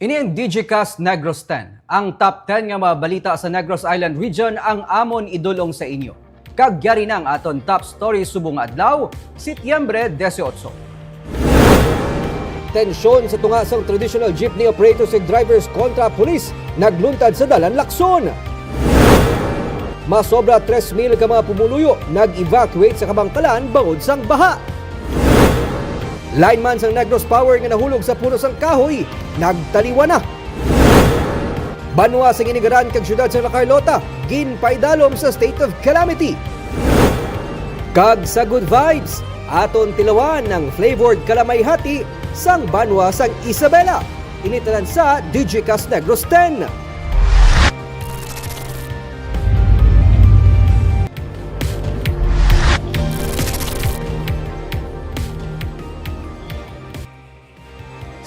Ini ang DigiCast Negros 10. Ang top 10 nga mga balita sa Negros Island Region ang amon idulong sa inyo. Kagyari ng aton top story subong adlaw, Setyembre 18. Tensyon sa tunga sang traditional jeepney operators ug drivers kontra pulis nagluntad sa dalan Lacson. Masobra 3,000 ka mga pumuluyo nag-evacuate sa Kabangkalan bangod sang baha. Lineman sang Negros Power nga nahulog sa puno sang kahoy, nagtaliwa na. Banwa sa ginigaran kag syudad sa La Carlota, ginpaidalom sa state of calamity. Kag sa good vibes, aton tilawan ng flavored kalamay-hati sang banwa sang Isabela. Initalan sa DigiCast Negros 10.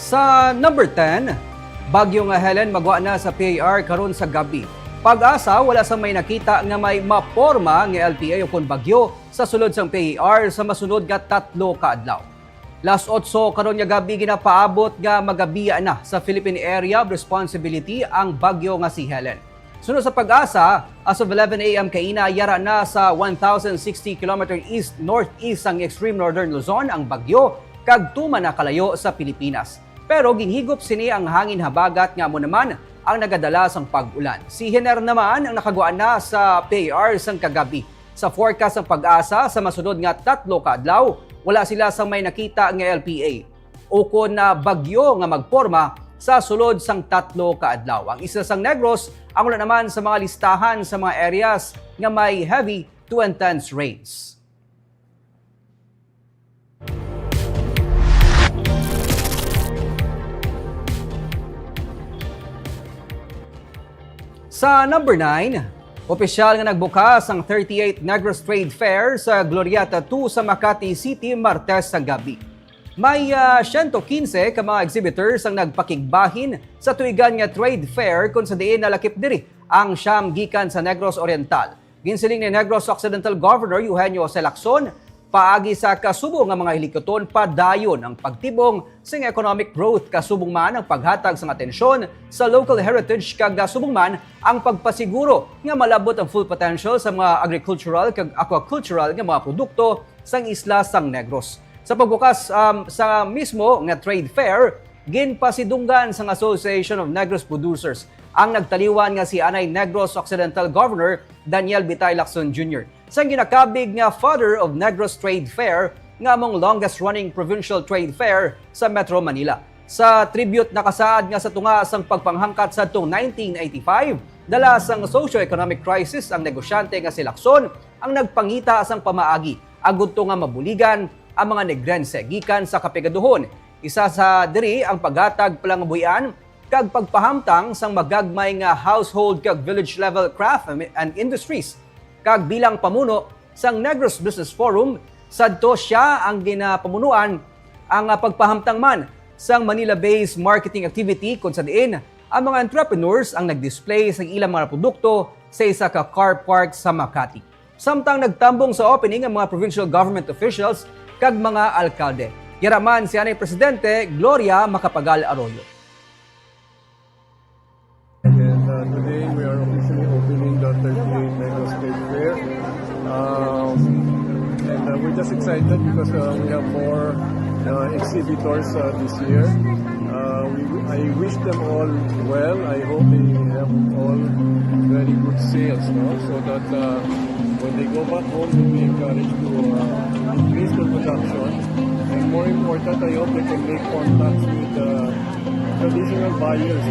Sa number 10, bagyo nga Helen magwa na sa PAR karon sa gabi. Pag-asa wala sa may nakita nga may maporma nga LPA o kun bagyo sa sulod sang PAR sa masunod nga 3 ka adlaw. Last 8 karon nga gabi ginapaabot nga magabiya na sa Philippine Area of Responsibility ang bagyo nga si Helen. Sunod sa Pag-asa, as of 11 a.m. kaina yara na sa 1,060 km east-northeast ang extreme northern Luzon ang bagyo kag tuman na kalayo sa Pilipinas. Pero ginhigop sini ang hangin habagat nga mo naman ang nagadala sang pag-ulan. Si Hener naman ang nakagwaan na sa PAR sang kagabi. Sa forecast ng Pag-asa sa masunod nga 3 ka adlaw, wala sila sa may nakita nga LPA. Ukon na bagyo nga magporma sa sulod sang 3 ka adlaw. Ang isa sang Negros ang wala naman sa mga listahan sa mga areas nga may heavy to intense rains. Sa number 9, opisyal nga nagbukas ang 38th Negros Trade Fair sa Glorieta 2 sa Makati City, Martes sa gabi. May 115 ka mga exhibitors ang nagpakigbahin sa tuigan nga trade fair kung sa diin nalakip diri ang siyam gikan sa Negros Oriental. Ginsiling ni Negros Occidental Governor Eugenio Jose Lacson, paagi sa kasubo nga mga hilikoton padayon ang pagtibong sa economic growth kasubong man ang paghatag sang atensyon sa local heritage kag kasubong man ang pagpasiguro nga malabot ang full potential sa mga agricultural kag aquacultural nga mga produkto sang isla sang Negros. Sa pagbukas sa mismo nga trade fair, ginpasidunggan sang Association of Negros Producers ang nagtaliwan nga si Anay Negros Occidental Governor Daniel Bitay Lacson Jr. Sang ginakabig nga father of Negros Trade Fair nga among longest running provincial trade fair sa Metro Manila. Sa tribute na kasaad nga sa tunga sang pagpanghangkat sa 1985, dala sang socio-economic crisis ang negosyante nga si Lacson ang nagpangita sang pamaagi agud to nga mabuligan ang mga negrense gikan sa kapigaduhon. Isa sa diri ang paghatag palangabuyan kag pagpahamtang sang magagmay nga household kag village level craft and industries. Kag bilang pamuno sang Negros Business Forum, sadto siya ang ginapamunuan ang pagpahamtang man sang Manila-based marketing activity kung sa diin ang mga entrepreneurs ang nag-display sa ilang mga produkto sa isa ka car park sa Makati. Samtang nagtambong sa opening ang mga provincial government officials kag mga alkalde. Yaraman si Anay Presidente Gloria Macapagal Arroyo. Today we are officially opening the 38th Negros Trade Fair. We're just excited because we have more exhibitors this year. I wish them all well. I hope they have all very good sales, so that when they go back home, they'll be encouraged to increase their production. And more important, I hope they can make contacts with traditional buyers,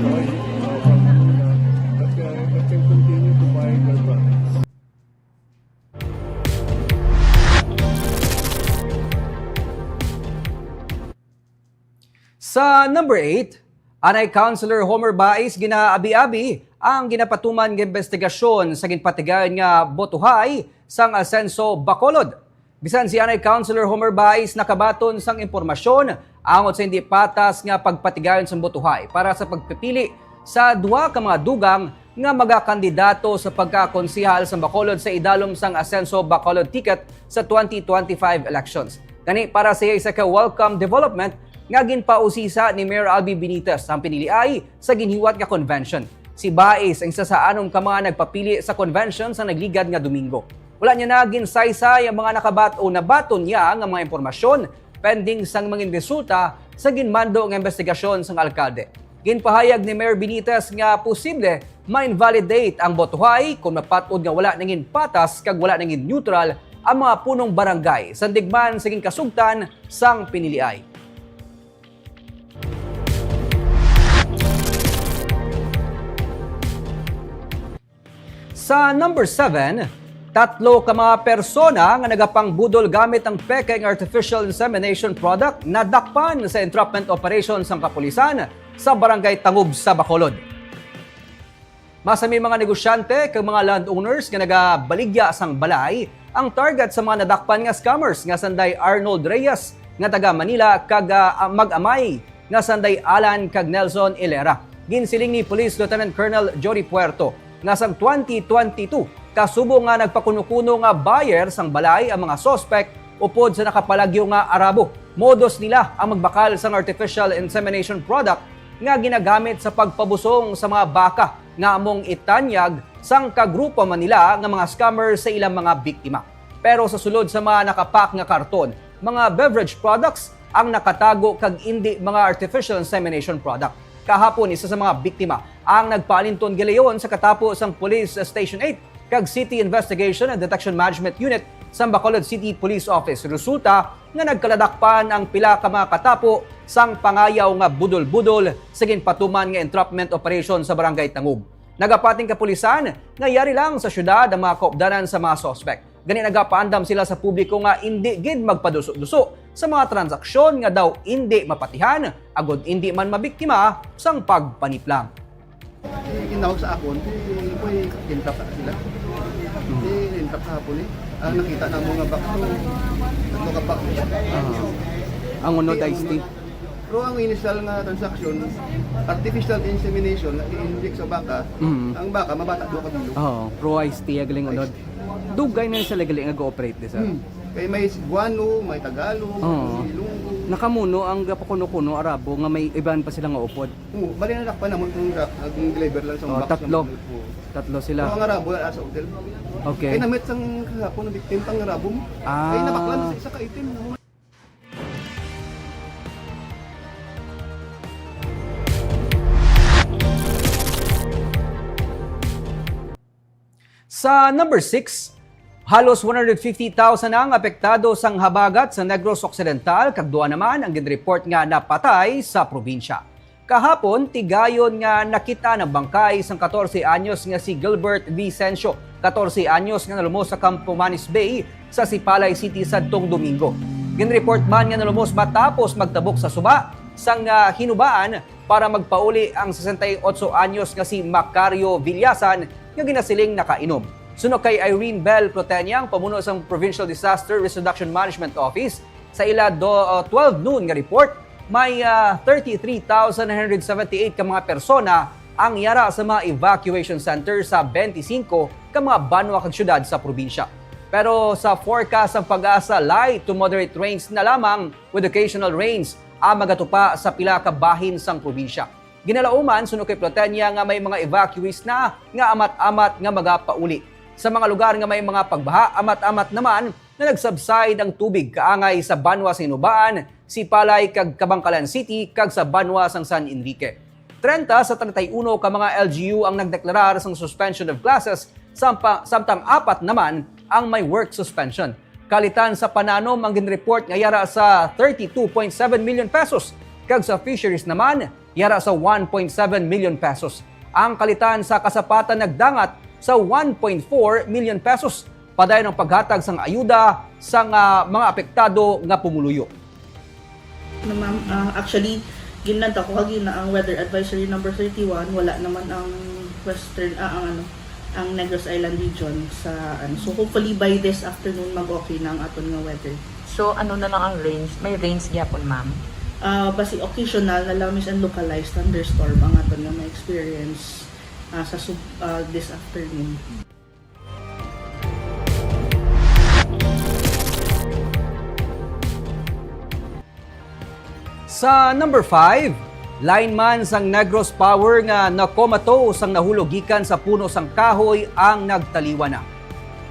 that can continue to buy their products. Sa number 8, Anay Councilor Homer Baez ginaabi-abi ang ginapatuman ng investigasyon sa ginpatigayon nga botohay sang Asenso Bacolod. Bisan si Anay Councilor Homer Baez nakabaton sang impormasyon angot sa hindi patas nga pagpatigayon sang botohay para sa pagpipili sa 2 ka mga dugang nga magakandidato sa pagkakonsihal sa Bacolod sa idalom sang Asenso Bacolod ticket sa 2025 elections. Gani para sa isa ka welcome development nga ginpausisa ni Mayor Albi Benitez ang piniliay sa ginhiwat nga convention. Si Baez ang isa sa anom ka mga nagpapili sa convention sa nagligad nga Domingo. Wala niya na ginsaysay ang mga nabaton niya nga mga impormasyon pending sang mga resulta sa ginmando nga investigasyon sang alkalde. Ginpahayag ni Mayor Benitez nga posible ma-invalidate ang botohay kung mapatod nga wala nangin patas kag wala nangin neutral ang mga punong barangay sa digman sa kasugtan sang piniliay. Sa number 7, tatlo ka mga persona nga nagapangbudol gamit ang pekeng artificial insemination product na dakpan sa entrapment operation sang kapulisan sa barangay Tangub sa Bacolod. Masami mga negosyante kag mga landowners nga nagabaligya sang balay ang target sa mga nadakpan nga scammers nga sanday Arnold Reyes nga taga Manila kag mag-amay nga sanday Alan kag Nelson Ilera. Ginsiling ni Police Lieutenant Colonel Jory Puerto nga sang 2022 kasubo nga nagpakuno-kuno nga buyer sang balay ang mga suspect upod sa nakapalagyo nga Arabo. Modus nila ang magbakal sang artificial insemination product nga ginagamit sa pagpabusong sa mga baka nga among itanyag sang kagrupo man nila nga mga scammer sa ilang mga biktima. Pero sa sulod sa mga nakapak nga karton, mga beverage products ang nakatago kag indi mga artificial insemination product. Kahapon isa sa mga biktima ang nagpalinton gilayon sa katapos sang Police Station 8 kag City Investigation and Detection Management Unit sa Bacolod City Police Office. Resulta nga nagkaladakpan ang pila ka mga katapo sang pangayaw nga budol-budol sa ginpatuman nga entrapment operation sa Barangay Tangub. Nagapating kapulisan nga yari lang sa syudad ang mga kaupdanan sa mga suspect. Gani nagapaandam sila sa publiko nga hindi gid magpaduso-duso sa mga transaksyon nga daw hindi mapatihan agod hindi man mabiktima sang pagpaniplang. Tinawag sa akon, may kintrap na sila. Kintrap sa hapon eh. Nakita na mga bakto, tatlo ka bakto. Ang unod ay Steve. Pero ang initial nga transaction, artificial insemination, na i-inject sa baka, ang baka mabata doon ka dilo. Pro Ice Tea galing unod. Dugay na sa legal nga go-operate di sa. Kaya may Cebuano, may Tagalog, may Ilonggo. Nakamuno ang gapakuno-kuno Arabo nga may iban pa sila nga upod. Bali na nakpan naman kung deliver lang sa box. Tatlo sila. So, ang Arabo sa hotel. Okay. Kaya namit sang kahapon na victim pang Arabo mo. Kaya nabaklan sa isa ka item. Sa number 6, halos 150,000 ang apektado sang habagat sa Negros Occidental kag duha naman ang ginreport nga napatay sa probinsya. Kahapon, tigayon nga nakita ng bangkay sang 14 anyos nga si Gilbert Vicencio, 14 anyos nga nalumos sa Campo Manis Bay sa Sipalay City sadtong Domingo. Ginreport man nga nalumos matapos magtabok sa suba sang hinubaan para magpauli ang 68 anyos nga si Macario Villasan nga ginasiling nakainom. Suno kay Irene Bell Protenyang, pamuno sa Provincial Disaster Risk Reduction Management Office, sa ila 12 noon nga report, may 33,978 ka mga persona ang yara sa mga evacuation center sa 25 ka mga banwa kag syudad sa probinsya. Pero sa forecast ng Pag-asa, light to moderate rains na lamang with occasional rains ang magatupa sa pila ka bahin sang probinsya. Ginalauman, suno kay Plotenya nga may mga evacuees na nga amat-amat nga magapauli. Sa mga lugar nga may mga pagbaha, amat-amat naman na nagsubside ang tubig kaangay sa Banwa sa Inubaan, Sipalay kag Kabangkalan City kag sa Banwa sang San Enrique. 30 sa 31 ka mga LGU ang nagdeklarar sang suspension of classes, samtang 4 naman ang may work suspension. Kalitan sa Pananom ang ginreport nga yara sa 32.7 million pesos kag sa fisheries naman yara sa 1.7 million pesos. Ang kalitan sa kasapatan nagdangat sa 1.4 million pesos. Padayon ang paghatag sang ayuda sa mga apektado nga pumuluyo. Ma'am, actually, ginlanta ko kagi na ang weather advisory number 31, wala naman ang ang Negros Island region sa So hopefully by this afternoon mag-okay na ang aton nga weather. So ano na lang ang range? May range gyapon, ma'am? Basi occasional na lamis and localized thunderstorm ang aton nga ma-experience this afternoon. Sa number 5, lineman sang Negros Power nga nakomato sang nahulog gikan sa puno sang kahoy ang nagtaliwa na.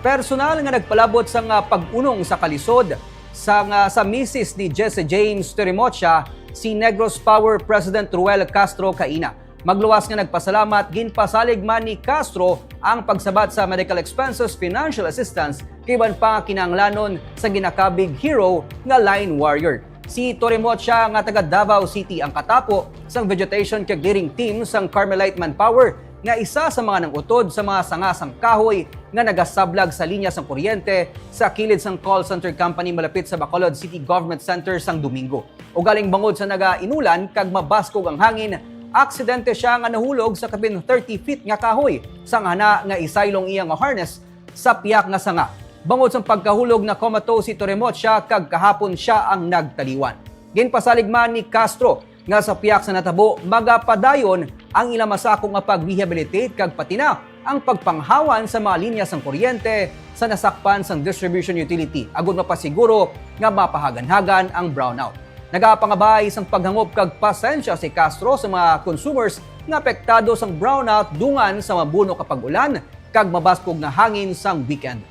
Personal nga nagpalabot sang pag-unong sa kalisod sa misis ni Jesse James Terimocha, si Negros Power President Ruel Castro Caina. Magluwas nga nagpasalamat, ginpasalig man ni Castro ang pagsabat sa medical expenses financial assistance kiban pa kinanglanon sa ginakabig hero nga line warrior. Si Terimocha nga taga Davao City ang katapo sang vegetation kag clearing team sang Carmelite Manpower nga isa sa mga nangutod sa mga sangasang kahoy nga nagasablag sa linya sang kuryente sa kilid sang call center company malapit sa Bacolod City Government Center sang Domingo. O galing bangod sa naga-inulan kag mabaskog ang hangin, aksidente siya nga nahulog sa kabin 30 feet nga kahoy sang hana nga isaylong iyang harness sa piyak nga sanga. Bangod sa pagkahulog na comatose si Terimocha kag kahapon siya ang nagtaliwan. Ginpasalig man ni Castro nga sa piyak sa natabo magapadayon ang ilang masakong nga pag-rehabilitate kag patina ang pagpanghawan sa mga linya sang kuryente sa nasakpan sang distribution utility agud mapasiguro nga mapahagan-hagan ang brownout. Nagapangabay sang paghangop kag pasensya si Castro sa mga consumers nga apektado sang brownout dungan sa mabuno kapag ulan kag mabaskog nga hangin sang weekend.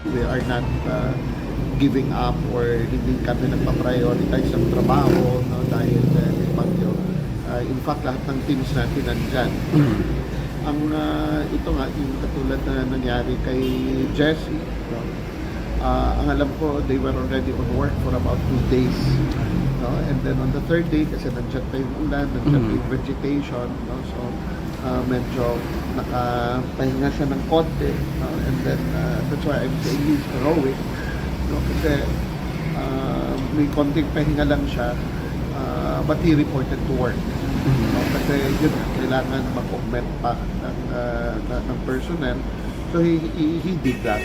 We are not giving up or hindi kami nagpa-prioritize ng trabaho, no, dahil may bagyo. In fact, lahat ng teams natin nandyan. Ito nga, yung katulad na nangyari kay Jesse, no? Ang alam ko, they were already on work for about 2 days. No? And then on the third day, kasi nandyan pa yung ulan, nandyan pa yung vegetation, no? So medyo nakapahinga siya ng konti, no? And then that's why I'm saying he's heroic, no? Kasi may konting pahinga lang siya, but he reported to work. No? Kasi yun, kailangan mag-augment pa ng personnel, so he did that.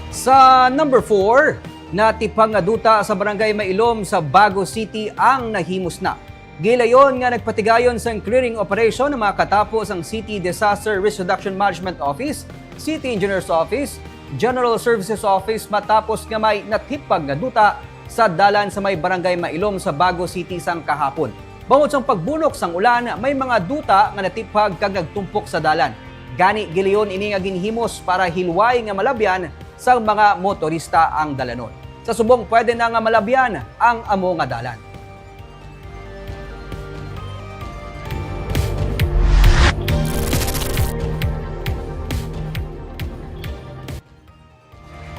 Sa number 4, natipang nga duta sa barangay Mailom sa Bago City ang nahimos na. Gilayon nga nagpatigayon sa clearing operation na makatapos ang City Disaster Risk Reduction Management Office, City Engineer's Office, General Services Office matapos nga may natipag nga duta sa dalan sa may barangay Mailom sa Bago City sang kahapon. Bangod sa pagbunok sang ulan, may mga duta nga natipag kag nagtumpok sa dalan. Gani gilayon ini nga ginhimos para hilway nga malabyan sa mga motorista ang dalanon. Sa subong pwede na nga malabyan ang amo nga dalan.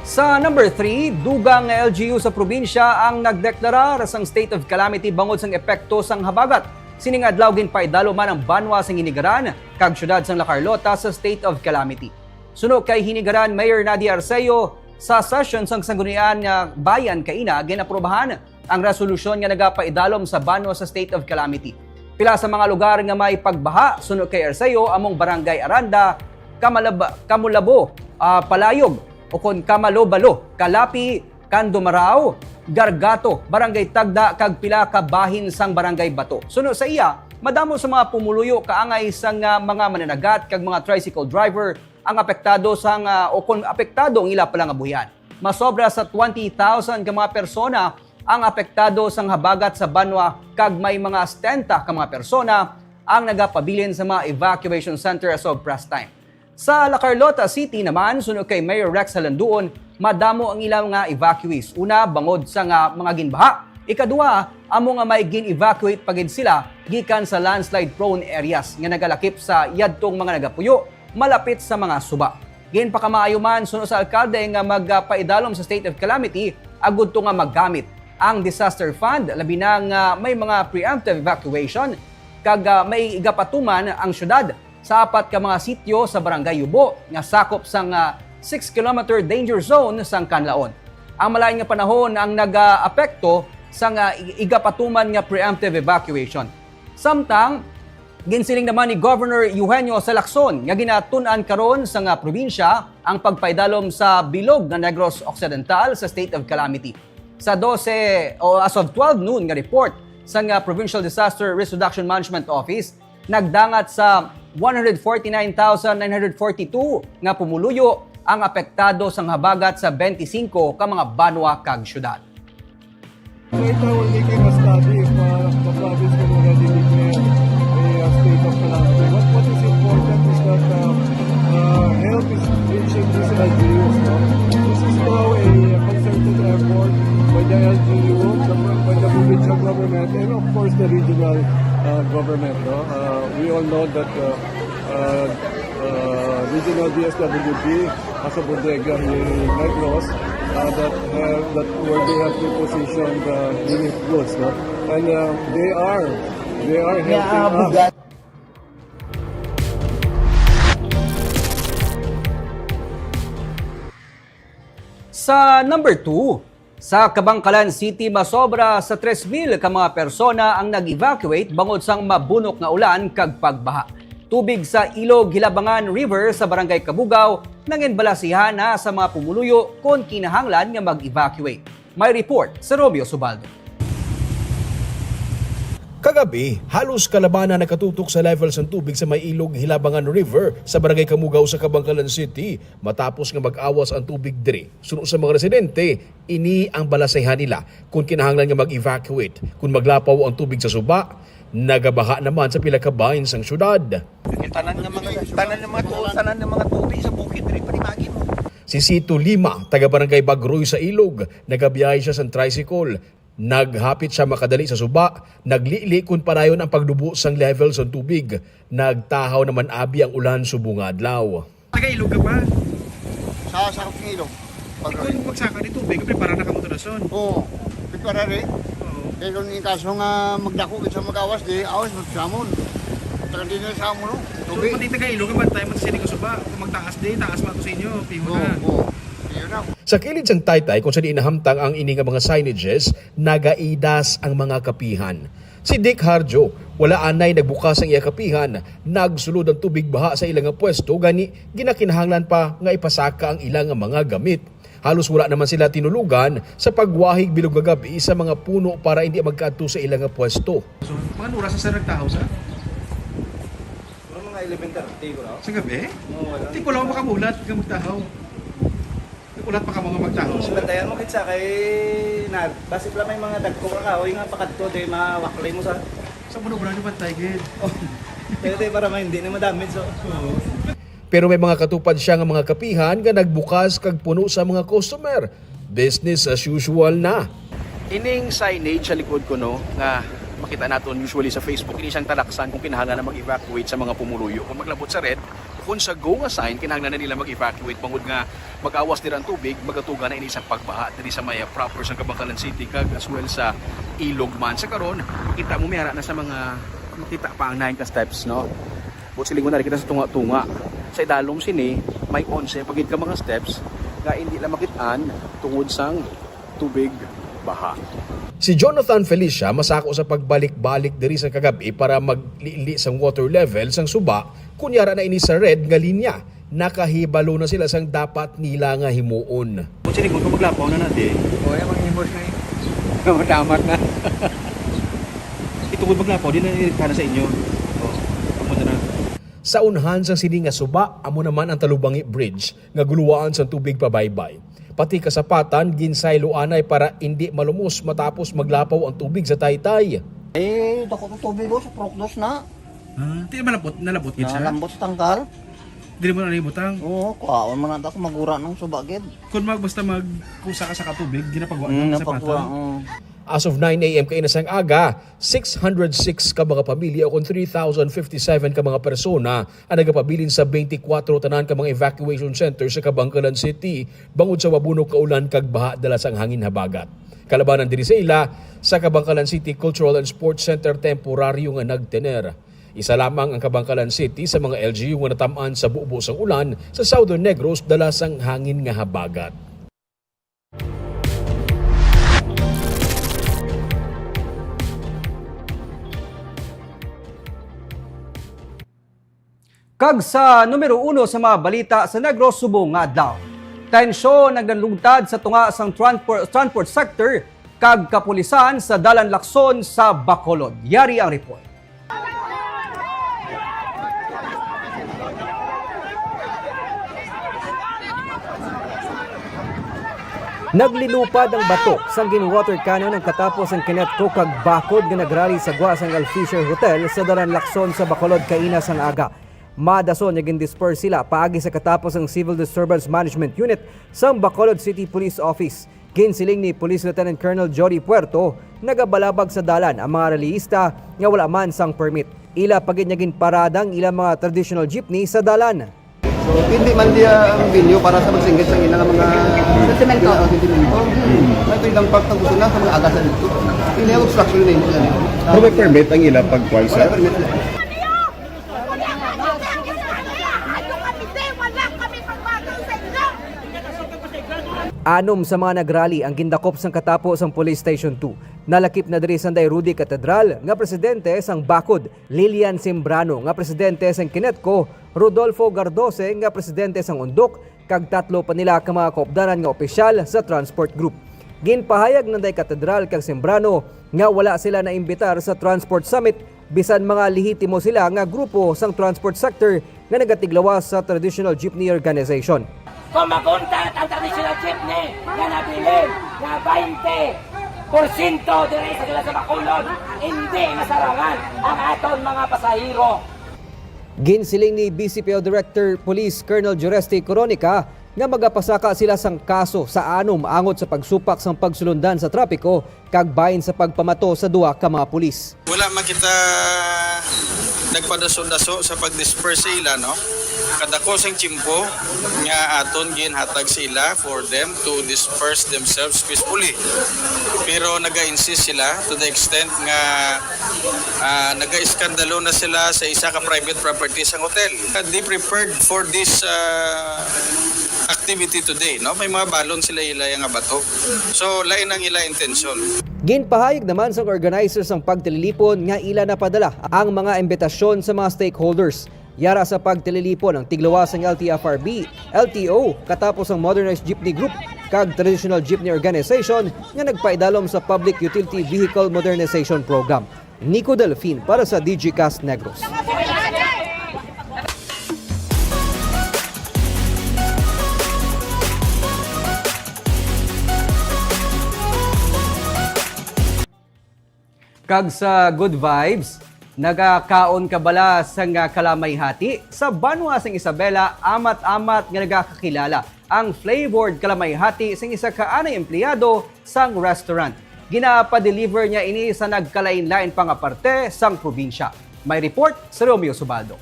Sa number 3, dugang nga LGU sa probinsya ang nagdeklara sang state of calamity bangod sang epekto sang habagat. Sining adlaw ginpaidalo man ang banwa sang Hinigaran kag syudad sang La Carlota sa state of calamity. Suno kay Hinigaran Mayor Nadia Arceo, sa session sang Sanggunian nga Bayan Caina ginaprobahan ang resolusyon nga nagapaidalom sa banwa sa state of calamity. Pila sa mga lugar nga may pagbaha suno kay Arceo among Barangay Aranda, Kamulabo, Palayog, o kon Kamalobalo, Kalapi, Candumarao, Gargato, Barangay Tagda kag pila ka bahin sang Barangay Bato. Suno sa iya, madamo sa mga pumuluyo kaangay sang mga mananagat kag mga tricycle driver ang apektado sang o kung apektado ang ila palang abuyan. Masobra sa 20,000 ka mga persona ang apektado sang habagat sa banwa kag may mga 70 ka mga persona ang nagapabilin sa mga evacuation center as of press time. Sa La Carlota City naman, suno kay Mayor Rex Halanduon, madamo ang ilang nga evacuees. Una, bangod sa mga ginbaha. Ikadua, amo nga may gin-evacuate pagid sila gikan sa landslide-prone areas nga nagalakip sa yadtong mga nagapuyo malapit sa mga suba. Gin pa kamaayo man suno sa alkalde nga magpaidalom sa state of calamity agud to nga maggamit ang disaster fund labi na nga may mga preemptive evacuation kag may igapatuman ang syudad sa 4 ka mga sitio sa Barangay Yubo nga sakop sang 6-kilometer danger zone sang Canlaon. Ang malain nga panahon ang nag-apekto sang igapatuman nga preemptive evacuation. Samtang ginsiling naman ni Governor Eugenio Salacson nga ginatun-an karon sa probinsya ang pagpaidalom sa bilog nga Negros Occidental sa state of calamity. Sa 12 o as of 12 noon nga report sa Provincial Disaster Risk Reduction Management Office, nagdangat sa 149,942 nga pumuluyo ang apektado sa habagat sa 25 ka mga banwa kag syudad. Right now, we're making a study if the province can already declare a state of calamity. What is important is that help is reaching these LGUs. No? This is now a concerted effort by the LGU, by the provincial government, and of course the regional government. No? We all know that regional DSWD has a bodega here in Negros that where they have to position the relief goods, no? And they are helping us. Sa number 2, sa Kabangkalan City masobra sa 3,000 ka mga persona ang nag-evacuate bangod sang mabunok nga ulan kag pagbaha. Tubig sa Ilog Hilabangan River sa Barangay Kabugaw nanginbalasihan na sa mga pumuluyo kon kinahanglan nga mag-evacuate. May report sa Romeo Subaldo. Kagabi, halos kalabanan nakatutok sa levels ng tubig sa may Ilog Hilabangan River sa Barangay Kamugaw sa Kabangkalan City matapos nga mag-awas ang tubig diri. Sunod sa mga residente, ini ang balasehan nila kung kinahanglan nga mag-evacuate. Kung maglapaw ang tubig sa suba, nagabaha naman sa pila ka bahin sang syudad. Tanan ng mga tubig sa bukid diri panimagi mo. Si Sito Lima, taga Barangay Bagroy sa Ilog, nagabiyahe siya sa tricycle. Naghapit siya makadali sa suba, naglili kun panayon ang pagdubo sang levels ng tubig. Nagtahaw naman abi ang ulan subong adlaw. Taga-ilog ka pa? Sa ilog. Kung magsaka ni tubig, prepara na ka mo tunasyon. Oo, prepara rin. Kaya kung yung kaso nga magdako sa mag-awas, di awas magsamon. Taga din na samon, no? So, pati taga-ilog ka ba tayo magsasini ko suba? Kung magtaas din, taas pa ito sa inyo. Piho na. Oo. Yun na. Sa kilid sang Taytay kung saan inahamtang ang ining mga signages, nagaidas ang mga kapihan. Si Dick Harjo, wala anay nagbukas ang iya kapihan, nagsulod ang tubig baha sa ilang pwesto, gani ginakinahanglan pa nga ipasaka ang ilang mga gamit. Halos wala naman sila tinulugan sa pagwahig bilog gabi sa mga puno para hindi magkaadto sa ilang pwesto. So, mga oras sa nagtahaw sa? Mga 11:30 ko raw. Sa gabi? Oo, wala. Di ko lang makamulat ka magtahaw. Ulat pa ka mga magtahaw. Bantayan mo kitsa kay na basi pala may mga dagko ka kahoy nga pakadto day mawaklay mo sa Sa puno-puno nyo bantay, Gid. pero day para hindi na madamage so. Pero may mga katupad siya nga mga kapihan nga nagbukas kag puno sa mga customer. Business as usual na. Ining signage sa likod ko no nga makita naton usually sa Facebook ini siyang talaksan kung kinahanglan na mag-evacuate sa mga pumuluyo. Kung maglabot sa red, kung sa go nga sign kinahanglan na nila mag-evacuate bangod nga mag-awas dira ang tubig, magatuga na ini sa pagbaha diri sa may proper sa Kabangkalan City kag as well sa Ilog man. Sa karon, kita mo mayara na sa mga makita pa ang 9 ka steps no. Buot siling na kita sa tunga-tunga. Sa idalom sini may 11 pagid ka mga steps nga hindi lang makitaan tungod sang tubig baha. Si Jonathan Felicia masako sa pagbalik-balik diri sa kagabi para maglili sang water level sang suba kunyara na ini sa red nga linya. Nakahibalo na sila sang dapat nila nga himuon. Kung sinig mo maglapaw na natin, O ay mga himos na yun. Matamat na. itungod maglapaw, di na nilitana sa inyo. Pumunta na. Sa unhan sang sini nga suba, amo naman ang Talubangi Bridge nga guluwaan sang tubig pabaybay. Pati kasapatan ginsaylo anay para hindi malumos matapos maglapaw ang tubig sa Taytay. Dako ng tubig ko sa Procdos na. Di naman nalabot, Gid siya. Nalambot sa tangkal. Di mo na nalibutang. Oo, kuhaon man na ako magura ng subagid. Kung basta magkusa ka sa katubig, ginapagawa ka sa Napagwa. pato. As of 9 a.m. kainasang aga, 606 ka mga pamilya o kung 3,057 ka mga persona ang nagapabilin sa 24 tanan ka mga evacuation center sa Kabangkalan City bangod sa mabunok ka ulan kag baha dala sang hangin habagat. Kalabanan diri sa ila sa Kabangkalan City Cultural and Sports Center temporaryo nga nagtener. Isa lamang ang Kabangkalan City sa mga LGU nga natamaan sa bubo sang ulan sa Southern Negros dala sang hangin nga habagat. Kag sa numero 1 sa mga balita sa Negros subong nga adlaw. Tensyon naglalugtad sa tunga sang transport sector kag kapulisan sa Dalan Lacson sa Bacolod. Yari ang report. Naglilupad ang bato sa water cannon ang katapos ang kinetko kag bakod nga nagrally sa Guasang El Fisher Hotel sa Daran Lacson sa Bacolod Kainas ang aga. Madason naging disperse sila paagi sa katapos ang Civil Disturbance Management Unit sa Bacolod City Police Office. Ginsiling ni Police Lieutenant Colonel Jody Puerto, nagabalabag sa dalan ang mga rallyista nga wala man sang permit. Ila paginyagin paradang ilang mga traditional jeepney sa dalan. So, hindi man diya ang venue para sa magsingit sa ilang mga sentimento. Ito ilang part ng gusto na sa mga agasan dito. Hindi ang obstruction na ito. Pero may permit ang ilang pag-twice, sir? Anom sa mga nagrally ang gindakop sang katapos ang Police Station 2. Nalakip na diri sanday Rudy Catedral nga presidente sang Bakod, Lilian Simbrano nga presidente sang Kinetco, Rodolfo Gardose nga presidente sang Undok, kag tatlo pa nila ka mga kaupdanan nga opisyal sa Transport Group. Ginpahayag ng Catedral kag Simbrano nga wala sila na imbitar sa Transport Summit bisan mga lehitimo sila nga grupo sang transport sector nga nagatiglawas sa traditional jeepney organization. Kung makunta ang traditional jeepney na nabilin na 20% dire sa sila sa Bacolod, hindi masarangan ang aton mga pasahero. Ginsiling ni BCPO Director Police Colonel Jureste Coronica nga magapasaka sila sang kaso sa anom angot sa pagsupak sang pagsulundan sa trapiko kag bahin sa pagpamato sa duwa ka mga pulis. Wala man kita nagpadaso-daso sa pag-disperse sila, no? Kadako sing chimpo nga aton ginhatag sila for them to disperse themselves peacefully. Pero naga-insist sila to the extent nga naga-iskandalo na sila sa isa ka private property sa hotel. They prepared for this activity today, no? May mga balon sila ilay nga bato. So lain ang ila intention. Ginpahayag naman sa organizers ang pagtililipon nga ila napadala ang mga imbitasyon sa mga stakeholders. Yara sa pagtililipon ang tiglawas ng LTFRB, LTO, katapos ang Modernized Jeepney Group, kag Traditional Jeepney Organization nga nagpaidalom sa Public Utility Vehicle Modernization Program. Nico Delfin para sa DGCast Negros. Kag sa good vibes, nagakaon kabala sang kalamay-hati sa Banwa sang Isabela, amat-amat nga nagakakilala ang flavored kalamay-hati sang isa ka anay empleyado sang restaurant. Ginapa-deliver niya ini sa nagkalain-lain pang aparte sang probinsya. May report sa Romeo Subaldo.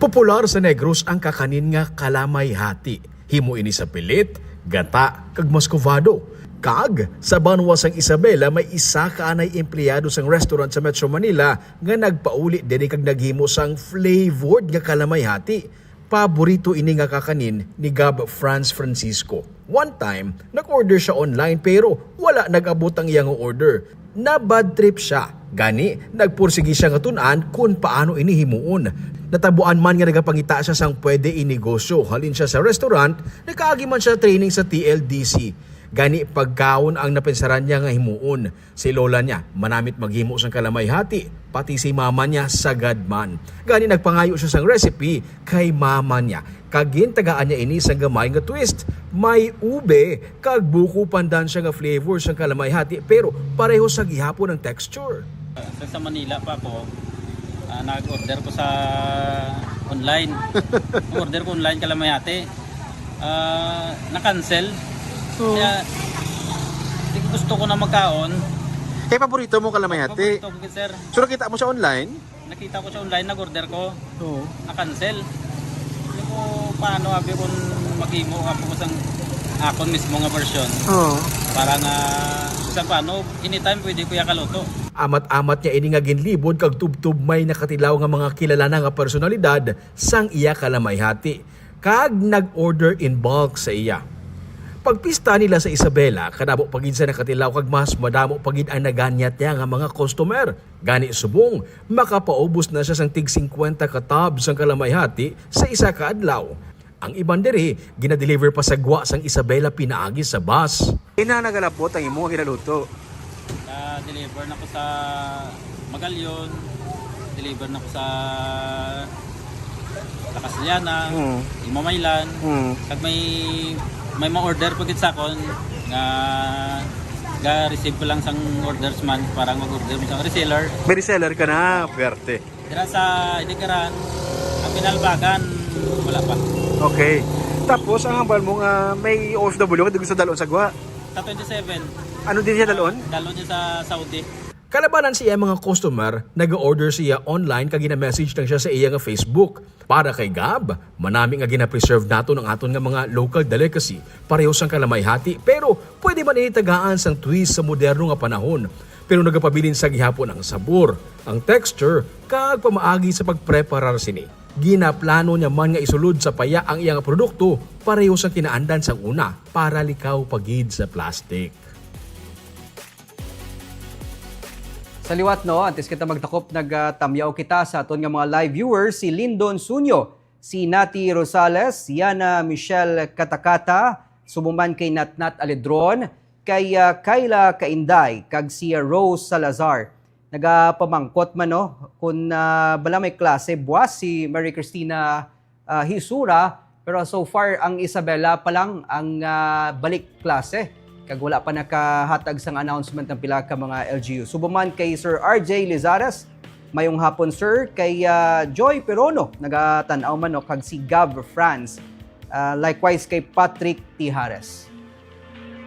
Popular sa Negros ang kakanin nga kalamay-hati. Himo ini sa pilit, gata, kag muscovado. Kag, sa Banwa sang Isabela may isa ka anay empleyado sang restaurant sa Metro Manila nga nagpauli diri kag naghimo sang flavored nga kalamay-hati. Paborito ini nga kakanin ni Gab Franz Francisco. One time, nag-order siya online pero wala nag-abot ang iyang order. Na bad trip siya. Gani, nagpursigi siya nga tun-an kung paano ini himuon. Natabuan man nga nagapangita siya sang pwede inegosyo. Halin siya sa restaurant, nakaagi man siya training sa TLDC. Gani pagkaon ang napinsaran niya nga himuon. Si lola niya manamit maghimo sang kalamay-hati, pati si mama niya sagad man. Gani nagpangayo siya sang recipe kay mama niya. Kagin tagaan niya ini sang gamay nga twist. May ube kag buko pandan siya nga flavor sang kalamay-hati pero pareho sa gihapon ang texture. Sa Manila pa po, nag-order ko sa online. Order ko online kalamay-hati. Na-cancel. Kaya gusto ko na magkaon. Kaya paborito mo kalamay-hati? Paborito ko, sir. So nakita mo siya online? Nakita ko siya online, nag-order ko. Na-cancel. Hindi ko paano abi kung mag-imo ako sa akon mismo nga version. Para nga sa paano, anytime pwede ko yakaluto. Amat-amat niya ini nga ginlibod kag tubtub may nakatilaw nga mga kilala nga personalidad sang iya kalamay-hati. Kag nag-order in bulk sa iya. Pagpista nila sa Isabela, kadabo pagid sa nakatilaw kag mas madamo pagid ang naganyat niya nga mga customer. Gani subong, makapaubos na siya sang tig 50 ka tubs ang kalamay-hati sa isa ka adlaw. Ang iban diri, ginadeliver pa sa gwa sang Isabela pinaagi sa bus. Ina nagalapot ang imo hinaluto. Deliver na ko sa Magalyon, deliver na ko sa Casillana, Imamaylan, kag may may ma-order po gid sa akon nga receive ko lang sang orders man para mag-order mo sa reseller. May reseller ka na, pwerte. Dira sa Idikaran, ang pinalbagan wala pa. Okay. Tapos, ang hambal mo nga may OFW ka gusto dalon sa Gwa. Sa 27, Ano din siya dalon? dalo niya sa Saudi. Kalabanan siya mga customer, nag-order siya online kag gina-message lang siya sa iya nga Facebook. Para kay Gab, manami nga gina-preserve nato ng aton nga mga local delicacy. Pareho sang kalamayhati, pero pwede man initagaan sang twist sa moderno nga panahon. Pero nagapabilin sa gihapon ang sabor, ang texture, kag pamaagi sa pagpreparar sini. Ginaplano niya man nga isulod sa paya ang iyang produkto, pareho sang kinaandan sang una para likaw pagid sa plastic. Sa liwat no, antes kita magtakop nagtamyaw kita sa aton nga mga live viewers, si Lindon Sunyo, si Nati Rosales, Yana Michelle Katakata, sumuman kay Natnat Aledron, kay Kayla Kainday, kag si Rose Salazar. Nagapamangkot man no, kung bala may klase, buwas si Mary Cristina Hisura, pero so far ang Isabela pa lang ang balik klase. Kag wala pa nakahatag sang announcement ng pila ka mga LGU. Subuman kay Sir RJ Lizares, mayong hapon sir, kay Joy Perono, nagatanaw man no, kag si Gav France. Likewise kay Patrick Tijares.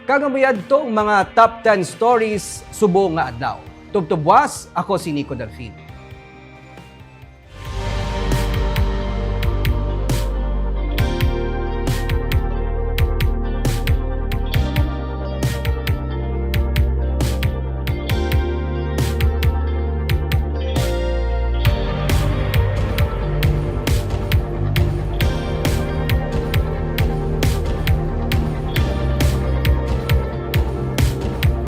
Kagamuyad to mga top 10 stories subo nga adlaw. Tubtubwas, ako si Nico Delfin.